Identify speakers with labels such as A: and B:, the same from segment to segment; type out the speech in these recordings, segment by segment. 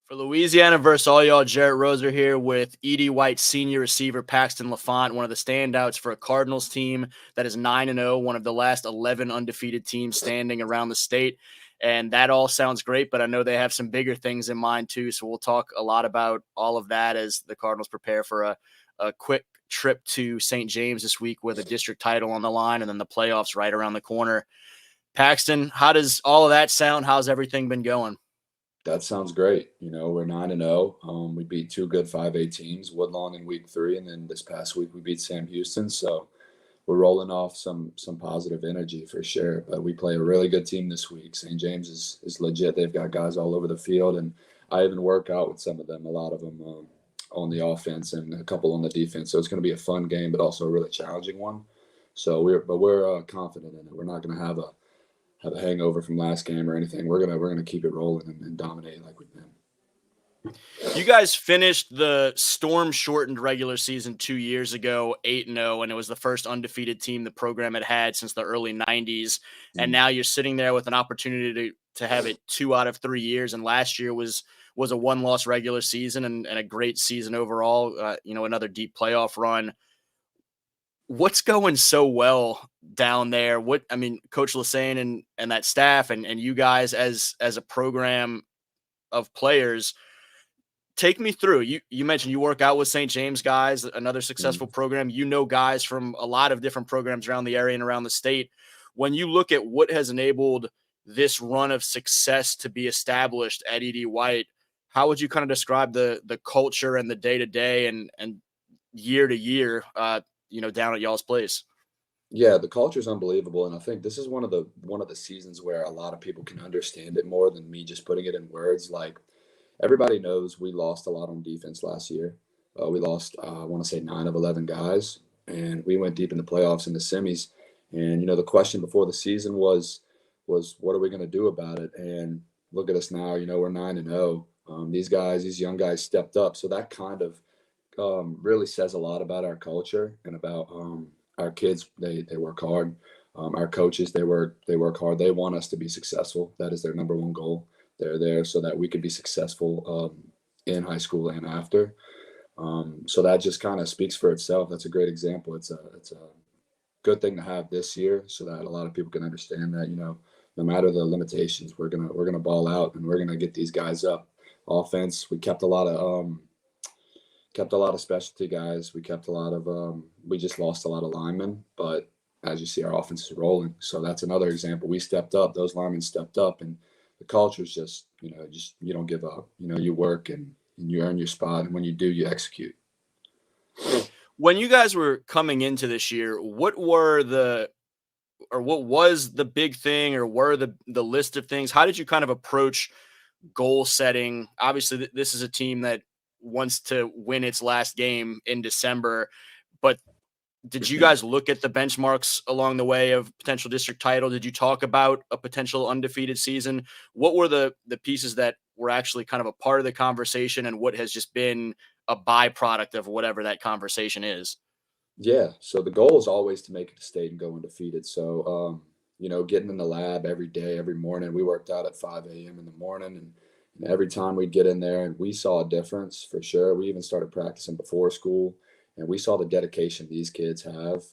A: For Louisiana versus all y'all, Jarrett Roser here with E.D. White senior receiver Paxton Lafont, one of the standouts for a Cardinals team that is 9-0, one of the last 11 undefeated teams standing around the state. And that all sounds great, but I know they have some bigger things in mind too. So we'll talk a lot about all of that as the Cardinals prepare for a quick trip to St. James this week with a district title on the line and then the playoffs right around the corner. Paxton, how does all of that sound? How's everything been going?
B: That sounds great. We're 9-0. We beat two good 5A teams, Woodlawn in week 3, and then this past week we beat Sam Houston. So we're rolling off some positive energy for sure. But we play a really good team this week. St. James is legit. They've got guys all over the field, and I even work out with some of them, a lot of them on the offense and a couple on the defense. So it's going to be a fun game, but also a really challenging one. So we're confident in it. We're not going to have a hangover from last game or anything. We're gonna keep it rolling and dominate like we've been.
A: You guys finished the storm-shortened regular season 2 years ago, 8-0, and it was the first undefeated team the program had since the early 90s. And now you're sitting there with an opportunity to have it 2 out of 3 years. And last year was a one-loss regular season and a great season overall. Another deep playoff run. What's going so well down there? Coach Lassane and that staff and you guys as a program of players, take me through. You mentioned you work out with St. James guys, another successful program. You know guys from a lot of different programs around the area and around the state. When you look at what has enabled this run of success to be established at E.D. White, how would you kind of describe the culture and the day-to-day and year to year down at y'all's place?
B: Yeah, the culture is unbelievable, and I think this is one of the seasons where a lot of people can understand it more than me just putting it in words. Like everybody knows, we lost a lot on defense last year. We lost, I want to say 9 of 11 guys, and we went deep in the playoffs in the semis. And the question before the season was what are we going to do about it? And look at us now. We're 9-0. These young guys stepped up, so that kind of really says a lot about our culture and about our kids. They work hard. Our coaches, they work hard. They want us to be successful. That is their number one goal. They're there so that we can be successful in high school and after. So that just kind of speaks for itself. That's a great example. It's a good thing to have this year so that a lot of people can understand that, no matter the limitations, we're gonna ball out and we're gonna get these guys up. Offense, we kept a lot of specialty guys. We kept a lot of we just lost a lot of linemen, but as you see, our offense is rolling. So that's another example. We stepped up. Those linemen stepped up, and the culture is just you don't give up. You work and you earn your spot, and when you do, you execute.
A: When you guys were coming into this year, what was the big thing, or were the list of things? How did you kind of approach goal setting? Obviously, this is a team that wants to win its last game in December, but did you guys look at the benchmarks along the way of potential district title? Did you talk about a potential undefeated season? What were the pieces that were actually kind of a part of the conversation, and what has just been a byproduct of whatever that conversation is?
B: Yeah. So the goal is always to make it to state and go undefeated. So getting in the lab every day, every morning. We worked out at 5 a.m. in the morning, and every time we'd get in there, and we saw a difference for sure. We even started practicing before school, and we saw the dedication these kids have.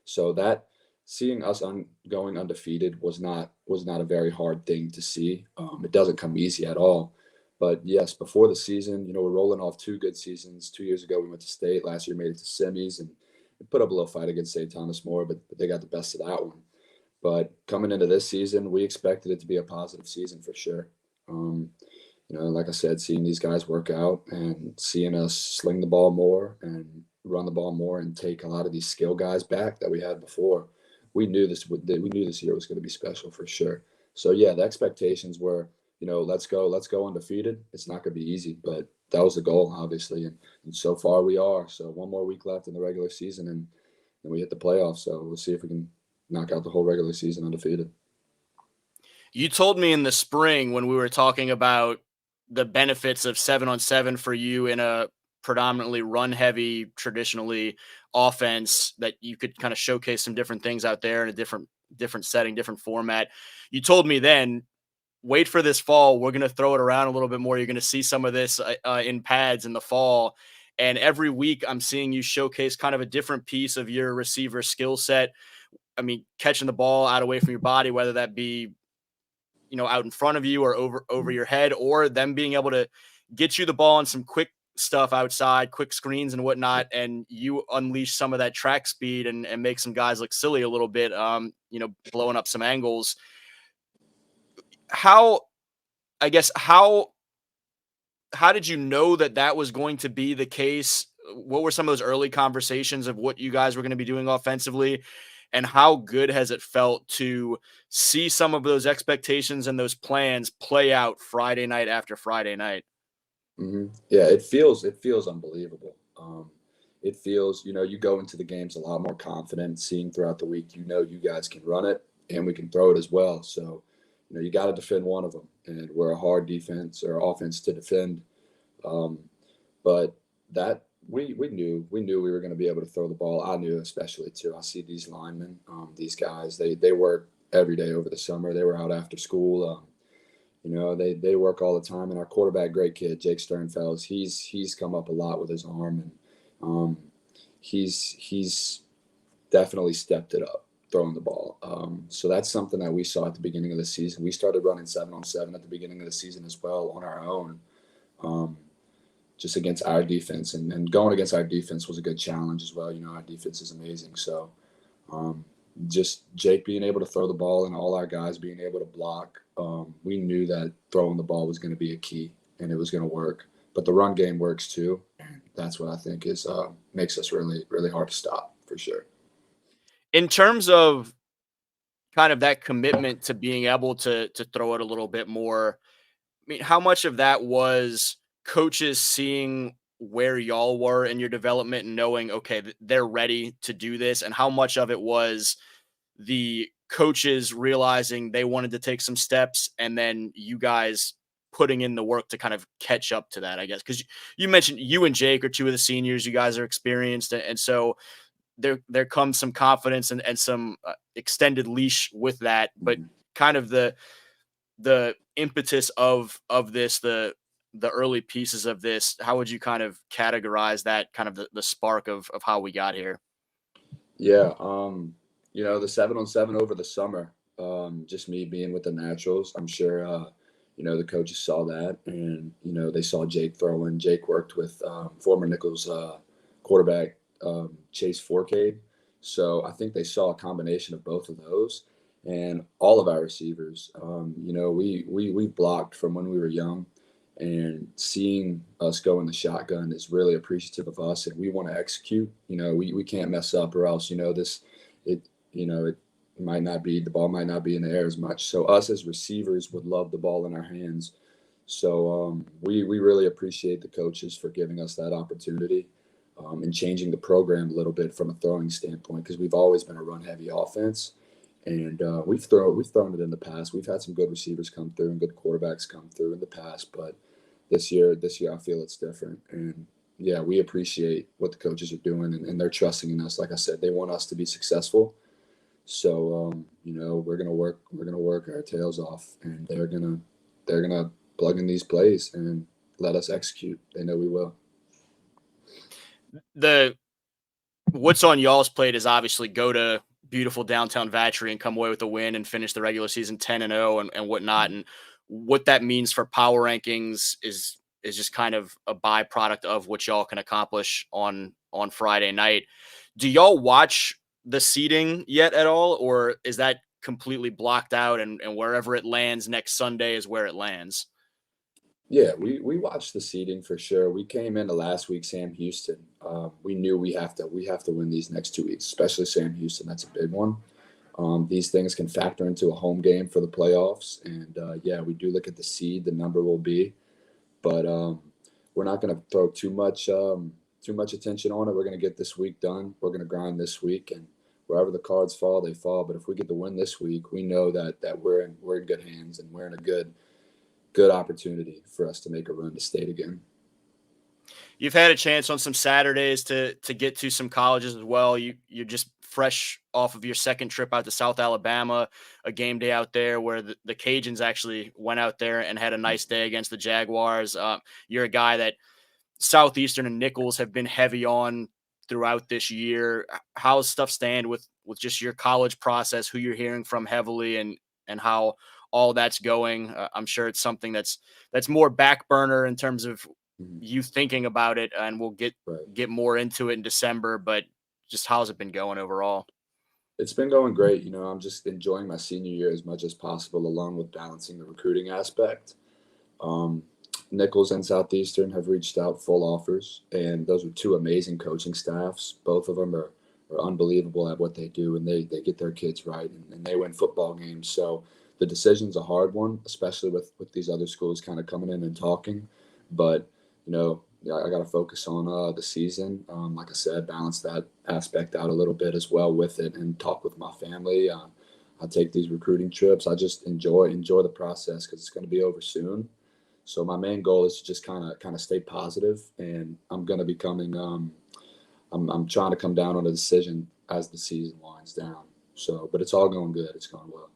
B: So that seeing us going undefeated was not a very hard thing to see. It doesn't come easy at all. But yes, before the season, we're rolling off 2 good seasons. 2 years ago, we went to state. Last year, made it to semis and put up a little fight against St. Thomas More, but they got the best of that one. But coming into this season, we expected it to be a positive season for sure. Like I said, seeing these guys work out and seeing us sling the ball more and run the ball more and take a lot of these skill guys back that we had before, we knew this year was going to be special for sure. So yeah, the expectations were, let's go undefeated. It's not going to be easy, but that was the goal, obviously, and so far we are. So 1 more week left in the regular season, and then we hit the playoffs. So we'll see if we can knock out the whole regular season undefeated.
A: You told me in the spring when we were talking about the benefits of 7-on-7 for you in a predominantly run heavy, traditionally offense, that you could kind of showcase some different things out there in a different setting, different format. You told me then wait for this fall. We're going to throw it around a little bit more. You're going to see some of this in pads in the fall. And every week I'm seeing you showcase kind of a different piece of your receiver skill set. I mean, catching the ball out away from your body, whether that be, out in front of you or over your head, or them being able to get you the ball on some quick stuff outside, quick screens and whatnot, and you unleash some of that track speed and make some guys look silly a little bit, blowing up some angles. How, I guess, how did you know that was going to be the case? What were some of those early conversations of what you guys were going to be doing offensively? And how good has it felt to see some of those expectations and those plans play out Friday night after Friday night?
B: Yeah, it feels unbelievable. It feels, you go into the games a lot more confident, seeing throughout the week, you guys can run it and we can throw it as well. So, you got to defend one of them, and we're a hard defense or offense to defend. Um, but that we knew we were going to be able to throw the ball. I knew, especially too. I see these linemen, these guys. They work every day over the summer. They were out after school. They work all the time. And our quarterback, great kid, Jake Sternfels, he's come up a lot with his arm, and he's definitely stepped it up throwing the ball. So that's something that we saw at the beginning of the season. We started running 7-on-7 at the beginning of the season as well on our own. Just against our defense, and going against our defense was a good challenge as well. Our defense is amazing. So just Jake being able to throw the ball and all our guys being able to block, we knew that throwing the ball was going to be a key and it was going to work. But the run game works too. And that's what I think is makes us really, really hard to stop for sure.
A: In terms of kind of that commitment to being able to throw it a little bit more, I mean, how much of that was coaches seeing where y'all were in your development and knowing, okay, they're ready to do this? And how much of it was the coaches realizing they wanted to take some steps and then you guys putting in the work to kind of catch up to that, I guess? Because you mentioned you and Jake are two of the seniors. You guys are experienced. And so there comes some confidence and some extended leash with that. But kind of the impetus of this, the early pieces of this, how would you kind of categorize that, kind of the spark of how we got here?
B: Yeah, the 7-on-7 over the summer, just me being with the Naturals. I'm sure the coaches saw that, and they saw Jake throwing. Jake worked with former Nichols quarterback Chase Forcade, so I think they saw a combination of both of those. And all of our receivers, we blocked from when we were young, and seeing us go in the shotgun is really appreciative of us, and we want to execute. We can't mess up, or else it might not be, the ball might not be in the air as much. So us as receivers would love the ball in our hands. So we really appreciate the coaches for giving us that opportunity, and changing the program a little bit from a throwing standpoint, because we've always been a run heavy offense. And we've thrown it in the past. We've had some good receivers come through and good quarterbacks come through in the past, but this year I feel it's different. And yeah, we appreciate what the coaches are doing, and they're trusting in us. Like I said, they want us to be successful. So we're gonna work our tails off, and they're gonna plug in these plays and let us execute. They know we will.
A: The What's on y'all's plate is obviously go to beautiful downtown Vatry and come away with a win and finish the regular season 10-0 and whatnot. And what that means for power rankings is just kind of a byproduct of what y'all can accomplish on Friday night. Do y'all watch the seeding yet at all, or is that completely blocked out and wherever it lands next Sunday is where it lands?
B: Yeah, we watched the seeding for sure. We came into last week, Sam Houston. We knew we have to win these next 2 weeks, especially Sam Houston. That's a big one. These things can factor into a home game for the playoffs, and yeah, we do look at the seed. The number will be, but we're not going to throw too much attention on it. We're going to get this week done. We're going to grind this week, and wherever the cards fall, they fall. But if we get the win this week, we know that we're in good hands, and we're in a good opportunity for us to make a run to state again.
A: You've had a chance on some Saturdays to get to some colleges as well. You're just fresh off of your second trip out to South Alabama, a game day out there where the Cajuns actually went out there and had a nice day against the Jaguars. You're a guy that Southeastern and Nichols have been heavy on throughout this year. How's stuff stand with just your college process, who you're hearing from heavily, and how all that's going? I'm sure it's something that's more back burner in terms of
B: Mhm.
A: you thinking about it, and we'll
B: Right.
A: get more into it in December. But just how's it been going overall?
B: It's been going great. I'm just enjoying my senior year as much as possible, along with balancing the recruiting aspect. Um, Nichols and Southeastern have reached out full offers, and those are two amazing coaching staffs. Both of them are unbelievable at what they do, and they get their kids right, and they win football games. So the decision's a hard one, especially with these other schools kind of coming in and talking. But yeah, I got to focus on the season. Like I said, balance that aspect out a little bit as well with it, and talk with my family. I take these recruiting trips. I just enjoy the process because it's going to be over soon. So my main goal is to just kind of stay positive, and I'm going to be coming. I'm trying to come down on a decision as the season winds down. So, but it's all going good. It's going well.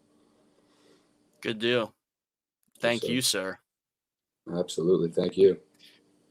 A: Good deal.
B: Yes,
A: Thank
B: sir.
A: you, sir.
B: Absolutely. Thank you.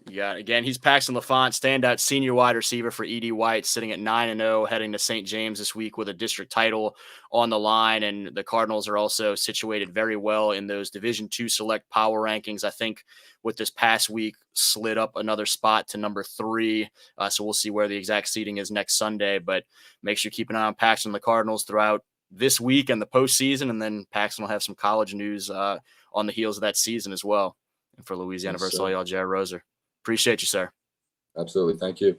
A: Yeah, again, he's Paxton Lafont, standout senior wide receiver for ED White, sitting at 9-0, heading to St. James this week with a district title on the line. And the Cardinals are also situated very well in those Division II select power rankings. I think with this past week, slid up another spot to number 3. So we'll see where the exact seating is next Sunday. But make sure you keep an eye on Paxton and the Cardinals throughout this week and the postseason. And then Paxton will have some college news on the heels of that season as well. And for Louisiana
B: Yes,
A: versus all
B: sir.
A: y'all, Jared Roser. Appreciate you, sir.
B: Absolutely. Thank you.